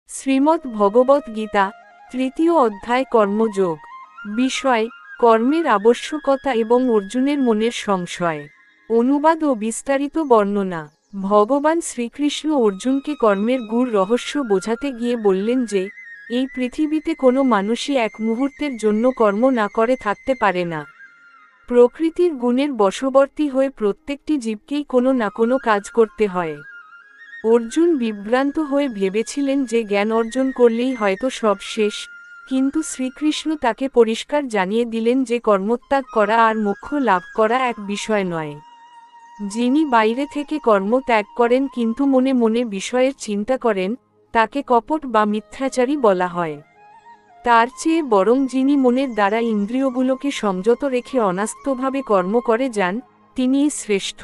শ্রীমদ্ ভগবত গীতা তৃতীয় অধ্যায় কর্মযোগ। বিষয় কর্মের আবশ্যকতা এবং অর্জুনের মনের সংশয়। অনুবাদ ও বিস্তারিত বর্ণনা। ভগবান শ্রীকৃষ্ণ অর্জুনকে কর্মের গূঢ় রহস্য বোঝাতে গিয়ে বললেন যে এই পৃথিবীতে কোনো মানুষই এক মুহূর্তের জন্য কর্ম না করে থাকতে পারে না। প্রকৃতির গুণের বশবর্তী হয়ে প্রত্যেকটি জীবকেই কোনো না কোনো কাজ করতে হয়। অর্জুন বিভ্রান্ত হয়ে ভেবেছিলেন যে জ্ঞান অর্জন করলেই হয়তো সব শেষ, কিন্তু শ্রীকৃষ্ণ তাকে পরিষ্কার জানিয়ে দিলেন যে কর্মত্যাগ করা আর মোক্ষ লাভ করা এক বিষয় নয়। যিনি বাইরে থেকে কর্ম ত্যাগ করেন কিন্তু মনে মনে বিষয়ের চিন্তা করেন, তাকে কপট বা মিথ্যাচারী বলা হয়। তার চেয়ে বরং যিনি মনের দ্বারা ইন্দ্রিয়গুলোকে সংযত রেখে অনাস্থভাবে কর্ম করে যান, তিনিই শ্রেষ্ঠ।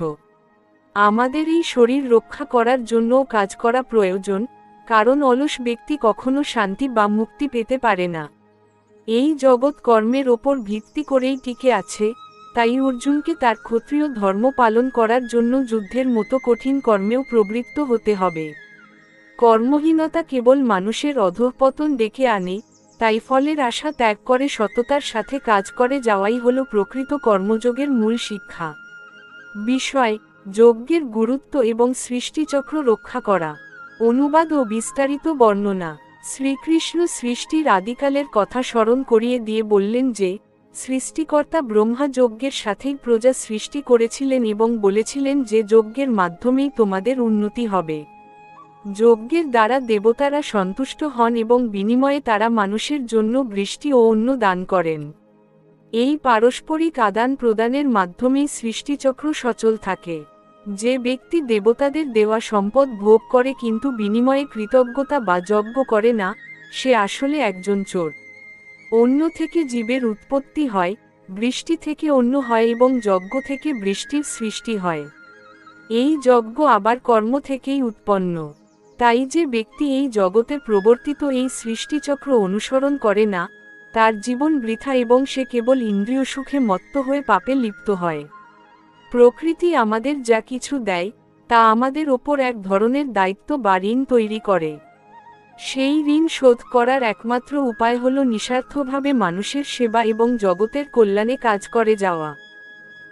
আমাদের এই শরীর রক্ষা করার জন্যও কাজ করা প্রয়োজন, কারণ অলস ব্যক্তি কখনো শান্তি বা মুক্তি পেতে পারে না। এই জগৎ কর্মের ওপর ভিত্তি করেই টিকে আছে, তাই অর্জুনকে তার ক্ষত্রিয় ধর্ম পালন করার জন্য যুদ্ধের মতো কঠিন কর্মেও প্রবৃত্ত হতে হবে। কর্মহীনতা কেবল মানুষের অধঃপতন ডেকে আনে, তাই ফলের আশা ত্যাগ করে সততার সাথে কাজ করে যাওয়াই হলো প্রকৃত কর্মযোগের মূল শিক্ষা। বিষয় যজ্ঞের গুরুত্ব এবং সৃষ্টিচক্র রক্ষা করা। অনুবাদ ও বিস্তারিত বর্ণনা। শ্রীকৃষ্ণ সৃষ্টির আদিকালের কথা স্মরণ করিয়ে দিয়ে বললেন যে সৃষ্টিকর্তা ব্রহ্মা যজ্ঞের সাথেই প্রজা সৃষ্টি করেছিলেন এবং বলেছিলেন যে যজ্ঞের মাধ্যমেই তোমাদের উন্নতি হবে। যজ্ঞের দ্বারা দেবতারা সন্তুষ্ট হন এবং বিনিময়ে তারা মানুষের জন্য বৃষ্টি ও অন্ন দান করেন। এই পারস্পরিক আদান প্রদানের মাধ্যমেই সৃষ্টিচক্র সচল থাকে। যে ব্যক্তি দেবতাদের দেওয়া সম্পদ ভোগ করে কিন্তু বিনিময়ে কৃতজ্ঞতা বা যজ্ঞ করে না, সে আসলে একজন চোর। অন্ন থেকে জীবের উৎপত্তি হয়, বৃষ্টি থেকে অন্ন হয় এবং যজ্ঞ থেকে বৃষ্টির সৃষ্টি হয়। এই যজ্ঞ আবার কর্ম থেকেই উৎপন্ন। তাই যে ব্যক্তি এই জগতে প্রবর্তিত এই সৃষ্টিচক্র অনুসরণ করে না, তার জীবন বৃথা এবং সে কেবল ইন্দ্রিয় সুখে মত্ত হয়ে পাপে লিপ্ত হয়। প্রকৃতি আমাদের যা কিছু দেয়, তা আমাদের ওপর এক ধরনের দায়িত্ব বা ঋণ তৈরি করে। সেই ঋণ শোধ করার একমাত্র উপায় হল নিঃস্বার্থভাবে মানুষের সেবা এবং জগতের কল্যাণে কাজ করে যাওয়া।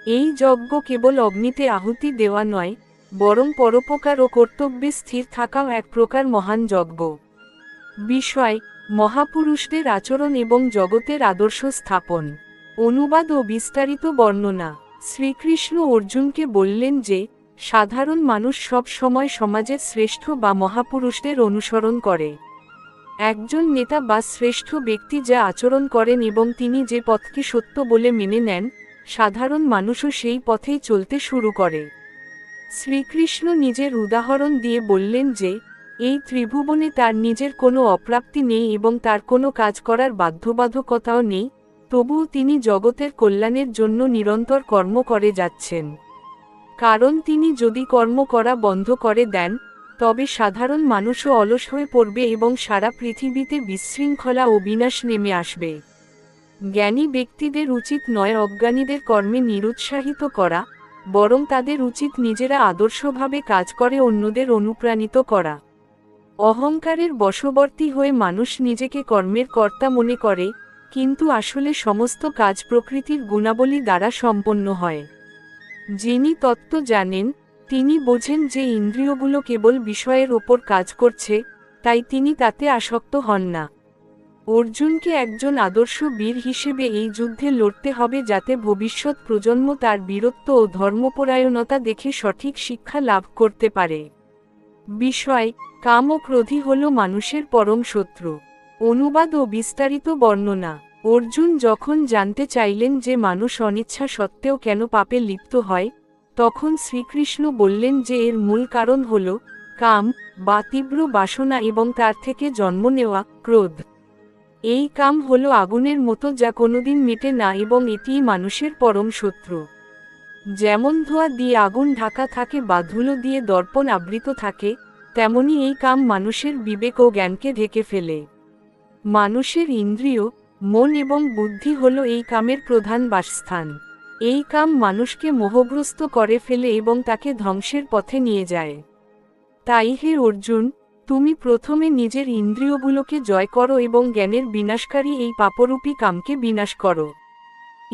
এই যজ্ঞ কেবল অগ্নিতে আহুতি দেওয়া নয়, বরং পরোপকার ও কর্তব্যে স্থির থাকাও এক প্রকার মহান যজ্ঞ। বিষয় মহাপুরুষদের আচরণ এবং জগতের আদর্শ স্থাপন। অনুবাদ ও বিস্তারিত বর্ণনা। শ্রীকৃষ্ণ অর্জুনকে বললেন যে সাধারণ মানুষ সব সময় সমাজের শ্রেষ্ঠ বা মহাপুরুষদের অনুসরণ করে। একজন নেতা বা শ্রেষ্ঠ ব্যক্তি যা আচরণ করেন এবং তিনি যে পথকে সত্য বলে মেনে নেন, সাধারণ মানুষও সেই পথেই চলতে শুরু করে। শ্রীকৃষ্ণ নিজের উদাহরণ দিয়ে বললেন যে এই ত্রিভুবনে তার নিজের কোনো অপ্রাপ্তি নেই এবং তার কোনো কাজ করার বাধ্যবাধকতাও নেই, তবুও তিনি জগতের কল্যাণের জন্য নিরন্তর কর্ম করে যাচ্ছেন। কারণ তিনি যদি কর্ম করা বন্ধ করে দেন, তবে সাধারণ মানুষও অলস হয়ে পড়বে এবং সারা পৃথিবীতে বিশৃঙ্খলা ও বিনাশ নেমে আসবে। জ্ঞানী ব্যক্তিদের উচিত নয় অজ্ঞানীদের কর্মে নিরুৎসাহিত করা, বরং তাদের উচিত নিজেরা আদর্শভাবে কাজ করে অন্যদের অনুপ্রাণিত করা। অহংকারের বশবর্তী হয়ে মানুষ নিজেকে কর্মের কর্তা মনে করে, কিন্তু আসলে সমস্ত কাজ প্রকৃতির গুণাবলী দ্বারা সম্পন্ন হয়। যিনি তত্ত্ব জানেন, তিনি বোঝেন যে ইন্দ্রিয়গুলো কেবল বিষয়ের ওপর কাজ করছে, তাই তিনি তাতে আসক্ত হন না। অর্জুনকে একজন আদর্শ বীর হিসেবে এই যুদ্ধে লড়তে হবে যাতে ভবিষ্যৎ প্রজন্ম তার বীরত্ব ও ধর্মপরায়ণতা দেখে সঠিক শিক্ষা লাভ করতে পারে। বিষয় কাম ও ক্রোধই হল মানুষের পরম শত্রু। অনুবাদ ও বিস্তারিত বর্ণনা। অর্জুন যখন জানতে চাইলেন যে মানুষ অনিচ্ছা সত্ত্বেও কেন পাপে লিপ্ত হয়, তখন শ্রীকৃষ্ণ বললেন যে এর মূল কারণ হল কাম বা তীব্র বাসনা এবং তার থেকে জন্ম নেওয়া ক্রোধ। এই কাম হল আগুনের মতো যা কোনোদিন মেটে না এবং এটিই মানুষের পরম শত্রু। যেমন ধোঁয়া দিয়ে আগুন ঢাকা থাকে বা ধুলো দিয়ে দর্পণ আবৃত থাকে, তেমনি এই কাম মানুষের বিবেক ও জ্ঞানকে ঢেকে ফেলে। মানুষের ইন্দ্রিয়, মন এবং বুদ্ধি হল এই কামের প্রধান বাসস্থান। এই কাম মানুষকে মোহগ্রস্ত করে ফেলে এবং তাকে ধ্বংসের পথে নিয়ে যায়। তাই হে অর্জুন, তুমি প্রথমে নিজের ইন্দ্রিয়গুলোকে জয় করো এবং জ্ঞানের বিনাশকারী এই পাপরূপী কামকে বিনাশ করো।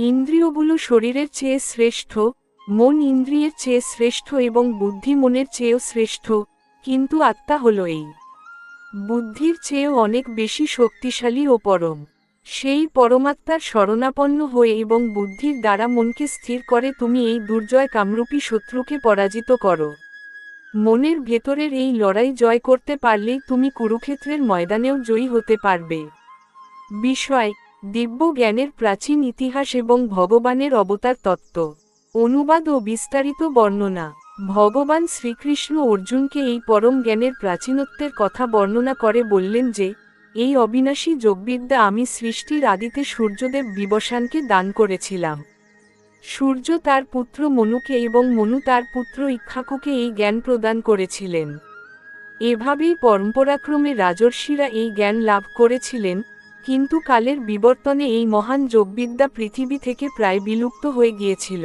ইন্দ্রিয়গুলো শরীরের চেয়ে শ্রেষ্ঠ, মন ইন্দ্রিয়ের চেয়ে শ্রেষ্ঠ এবং বুদ্ধি মনের চেয়েও শ্রেষ্ঠ, কিন্তু আত্মা হল এই বুদ্ধির চেয়েও অনেক বেশি শক্তিশালী ও পরম। সেই পরমাত্মার শরণাপন্ন হয়ে এবং বুদ্ধির দ্বারা মনকে স্থির করে তুমি এই দুর্জয় কামরূপী শত্রুকে পরাজিত করো। মনের ভেতরের এই লড়াই জয় করতে পারলেই তুমি কুরুক্ষেত্রের ময়দানেও জয়ী হতে পারবে। বিষয়: দিব্য জ্ঞানের প্রাচীন ইতিহাস এবং ভগবানের অবতার তত্ত্ব। অনুবাদ ও বিস্তারিত বর্ণনা। ভগবান শ্রীকৃষ্ণ অর্জুনকে এই পরম জ্ঞানের প্রাচীনত্বের কথা বর্ণনা করে বললেন যে, এই অবিনাশী যোগবিদ্যা আমি সৃষ্টির আদিতে সূর্যদেব বিবস্বানকে দান করেছিলাম। সূর্য তার পুত্র মনুকে এবং মনু তার পুত্র ইক্ষ্বাকুকে এই জ্ঞান প্রদান করেছিলেন। এভাবেই পরম্পরাক্রমে রাজর্ষিরা এই জ্ঞান লাভ করেছিলেন, কিন্তু কালের বিবর্তনে এই মহান যোগবিদ্যা পৃথিবী থেকে প্রায় বিলুপ্ত হয়ে গিয়েছিল।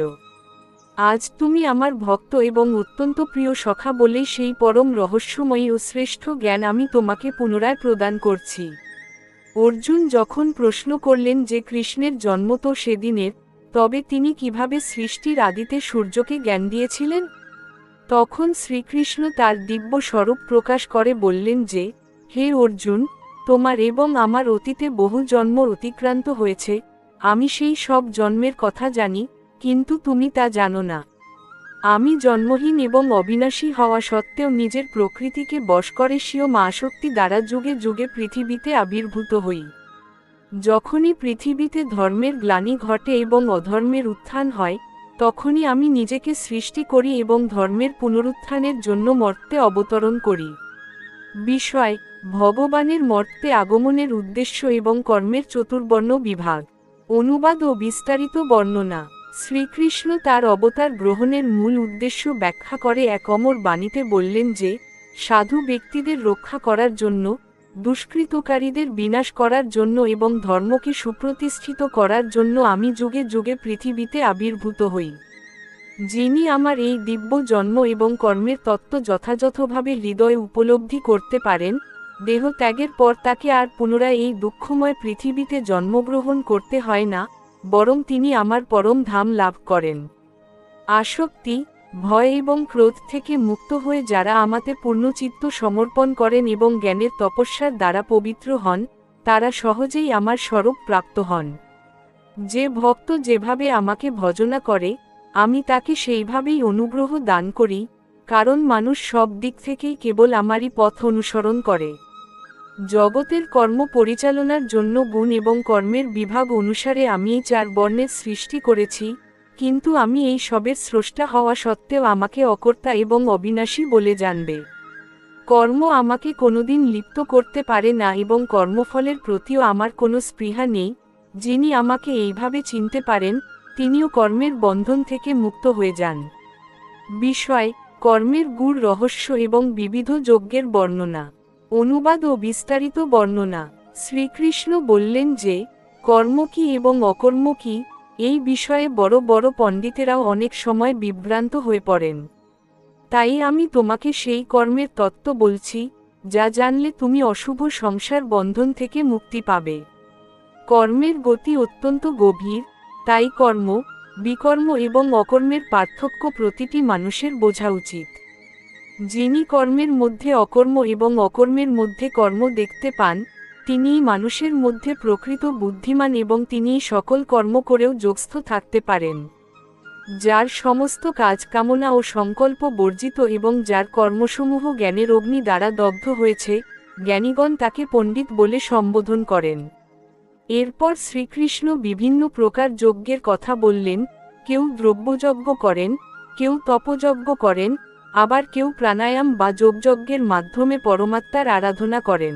আজ তুমি আমার ভক্ত এবং অত্যন্ত প্রিয় সখা বলেই সেই পরম রহস্যময়ী ও শ্রেষ্ঠ জ্ঞান আমি তোমাকে পুনরায় প্রদান করছি। অর্জুন যখন প্রশ্ন করলেন যে কৃষ্ণের জন্ম তো সেদিনের, তবে তিনি কিভাবে সৃষ্টির আদিতে সূর্যকে জ্ঞান দিয়েছিলেন? তখন শ্রীকৃষ্ণ তার দিব্য স্বরূপ প্রকাশ করে বললেন যে, হে অর্জুন, তোমার এবং আমার অতীতে বহু জন্ম অতিক্রান্ত হয়েছে, আমি সেই সব জন্মের কথা জানি, কিন্তু তুমি তা জানো না। আমি জন্মহীন এবং অবিনাশী হওয়া সত্ত্বেও নিজের প্রকৃতিকে বশ করে স্বীয় মহাশক্তি দ্বারা যুগে যুগে পৃথিবীতে আবির্ভূত হই। যখনই পৃথিবীতে ধর্মের গ্লানি ঘটে এবং অধর্মের উত্থান হয়, তখনই আমি নিজেকে সৃষ্টি করি এবং ধর্মের পুনরুত্থানের জন্য মর্তে অবতরণ করি। বিষয়: ভগবানের মর্তে আগমনের উদ্দেশ্য এবং কর্মের চতুর্বর্ণ বিভাগ। অনুবাদ ও বিস্তারিত বর্ণনা। শ্রীকৃষ্ণ তার অবতার গ্রহণের মূল উদ্দেশ্য ব্যাখ্যা করে এক অমর বাণীতে বললেন যে, সাধু ব্যক্তিদের রক্ষা করার জন্য, দুষ্কৃতকারীদের বিনাশ করার জন্য এবং ধর্মকে সুপ্রতিষ্ঠিত করার জন্য আমি যুগে যুগে পৃথিবীতে আবির্ভূত হই। যিনি আমার এই দিব্য জন্ম এবং কর্মের তত্ত্ব যথাযথভাবে হৃদয়ে উপলব্ধি করতে পারেন, দেহ ত্যাগের পর তাকে আর পুনরায় এই দুঃখময় পৃথিবীতে জন্মগ্রহণ করতে হয় না, বরং তিনি আমার পরম ধাম লাভ করেন। আসক্তি, ভয় এবং ক্রোধ থেকে মুক্ত হয়ে যারা আমাতে পূর্ণচিত্ত সমর্পণ করেন এবং জ্ঞানের তপস্যার দ্বারা পবিত্র হন, তারা সহজেই আমার স্বরূপ প্রাপ্ত হন। যে ভক্ত যেভাবে আমাকে ভজনা করে, আমি তাকে সেইভাবেই অনুগ্রহ দান করি, কারণ মানুষ সব দিক থেকেই কেবল আমারই পথ অনুসরণ করে। জগতের কর্ম পরিচালনার জন্য গুণ এবং কর্মের বিভাগ অনুসারে আমি এই 4 বর্ণের সৃষ্টি করেছি, কিন্তু আমি এই সবের স্রষ্টা হওয়া সত্ত্বেও আমাকে অকর্তা এবং অবিনাশী বলে জানবে। কর্ম আমাকে কোনোদিন লিপ্ত করতে পারে না এবং কর্মফলের প্রতিও আমার কোনো স্পৃহা নেই। যিনি আমাকে এইভাবে চিনতে পারেন, তিনিও কর্মের বন্ধন থেকে মুক্ত হয়ে যান। বিষয়: কর্মের গূঢ় রহস্য এবং বিবিধ যজ্ঞের বর্ণনা। অনুবাদ ও বিস্তারিত বর্ণনা। শ্রীকৃষ্ণ বললেন যে, কর্ম কি এবং অকর্ম কি, এই বিষয়ে বড় বড় পণ্ডিতেরাও অনেক সময় বিভ্রান্ত হয়ে পড়েন। তাই আমি তোমাকে সেই কর্মের তত্ত্ব বলছি, যা জানলে তুমি অশুভ সংসার বন্ধন থেকে মুক্তি পাবে। কর্মের গতি অত্যন্ত গভীর, তাই কর্ম, বিকর্ম এবং অকর্মের পার্থক্য প্রতিটি মানুষের বোঝা উচিত। যিনি কর্মের মধ্যে অকর্ম এবং অকর্মের মধ্যে কর্ম দেখতে পান, তিনিই মানুষের মধ্যে প্রকৃত বুদ্ধিমান এবং তিনিই সকল কর্ম করেও যোগস্থ থাকতে পারেন। যার সমস্ত কাজ কামনা ও সংকল্প বর্জিত এবং যার কর্মসমূহ জ্ঞানের অগ্নি দ্বারা দগ্ধ হয়েছে, জ্ঞানীগণ তাকে পণ্ডিত বলে সম্বোধন করেন। এরপর শ্রীকৃষ্ণ বিভিন্ন প্রকার যজ্ঞের কথা বললেন। কেউ দ্রব্যযজ্ঞ করেন, কেউ তপযজ্ঞ করেন, আবার কেউ প্রাণায়াম বা যোগযজ্ঞের মাধ্যমে পরমাত্মার আরাধনা করেন।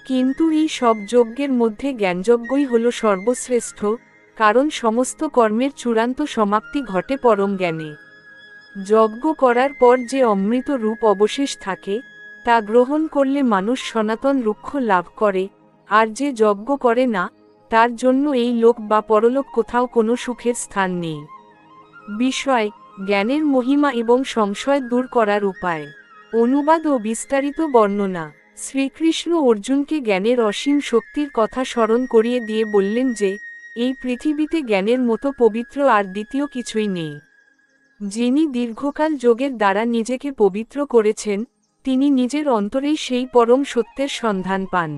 কিন্তু এই সব যজ্ঞের মধ্যে জ্ঞানযজ্ঞই হল সর্বশ্রেষ্ঠ, কারণ সমস্ত কর্মের চূড়ান্ত সমাপ্তি ঘটে পরম জ্ঞানে। যজ্ঞ করার পর যে অমৃত রূপ অবশেষ থাকে, তা গ্রহণ করলে মানুষ সনাতন রুক্ষ লাভ করে, আর যে যজ্ঞ করে না, তার জন্য এই লোক বা পরলোক কোথাও কোনো সুখের স্থান নেই। বিষয়: জ্ঞানের মহিমা এবং সংশয় দূর করার উপায়। অনুবাদ ও বিস্তারিত বর্ণনা। শ্রীকৃষ্ণ অর্জুনকে জ্ঞানের অসীম শক্তির কথা স্মরণ করিয়ে দিয়ে বললেন যে, এই পৃথিবীতে জ্ঞানের মতো পবিত্র আর দ্বিতীয় কিছুই নেই। যিনি দীর্ঘকাল যোগের দ্বারা নিজেকে পবিত্র করেছেন, তিনি নিজের অন্তরেই সেই পরম সত্যের সন্ধান পান।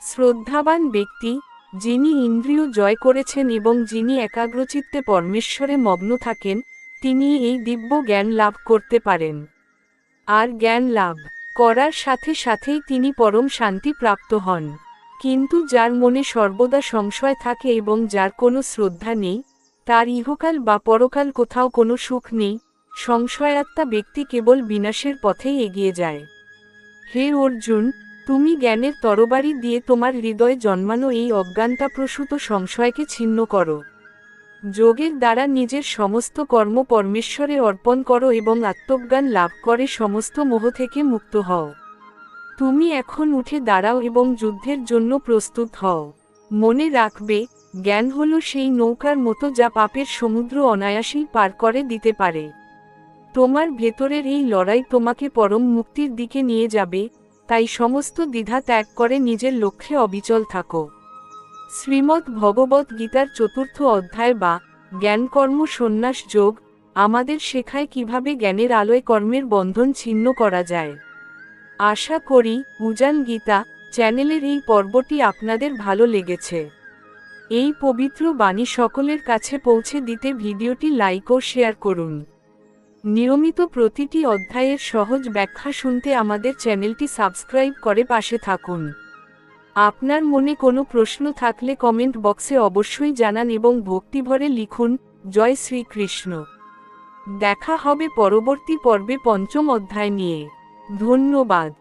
শ্রদ্ধাবান ব্যক্তি, যিনি ইন্দ্রিয় জয় করেছেন এবং যিনি একাগ্রচিত্তে পরমেশ্বরে মগ্ন থাকেন, তিনি এই দিব্য জ্ঞান লাভ করতে পারেন। আর জ্ঞান লাভ করার সাথে সাথেই তিনি পরম শান্তি প্রাপ্ত হন। কিন্তু যার মনে সর্বদা সংশয় থাকে এবং যার কোনো শ্রদ্ধা নেই, তার ইহকাল বা পরকাল কোথাও কোনো সুখ নেই, সংশয়াত্মা ব্যক্তি কেবল বিনাশের পথেই এগিয়ে যায়। হে অর্জুন, তুমি জ্ঞানের তরবারি দিয়ে তোমার হৃদয়ে জন্মানো এই অজ্ঞানতাপ্রসূত সংশয়কে ছিন্ন করো। যোগের দ্বারা নিজের সমস্ত কর্ম পরমেশ্বরে অর্পণ করো এবং আত্মজ্ঞান লাভ করে সমস্ত মোহ থেকে মুক্ত হও। তুমি এখন উঠে দাঁড়াও এবং যুদ্ধের জন্য প্রস্তুত হও। মনে রাখবে, জ্ঞান হলো সেই নৌকার মতো যা পাপের সমুদ্র অনায়াসেই পার করে দিতে পারে। তোমার ভেতরের এই লড়াই তোমাকে পরম মুক্তির দিকে নিয়ে যাবে, তাই সমস্ত দ্বিধা ত্যাগ করে নিজের লক্ষ্যে অবিচল থাকো। শ্রীমদ্ ভগবদ্ গীতার ৪র্থ অধ্যায় বা জ্ঞানকর্ম সন্ন্যাস যোগ আমাদের শেখায় কিভাবে জ্ঞানের আলোয় কর্মের বন্ধন ছিন্ন করা যায়। আশা করি উজান গীতা চ্যানেলের এই পর্বটি আপনাদের ভালো লেগেছে। এই পবিত্র বাণী সকলের কাছে পৌঁছে দিতে ভিডিওটি লাইক ও শেয়ার করুন। নিয়মিত প্রতিটি অধ্যায়ের সহজ ব্যাখ্যা শুনতে আমাদের চ্যানেলটি সাবস্ক্রাইব করে পাশে থাকুন। আপনার মনে কোনো প্রশ্ন থাকলে কমেন্ট বক্সে অবশ্যই জানান এবং ভক্তিভরে লিখুন, জয় শ্রীকৃষ্ণ। দেখা হবে পরবর্তী পর্বে ৫ম অধ্যায় নিয়ে। ধন্যবাদ।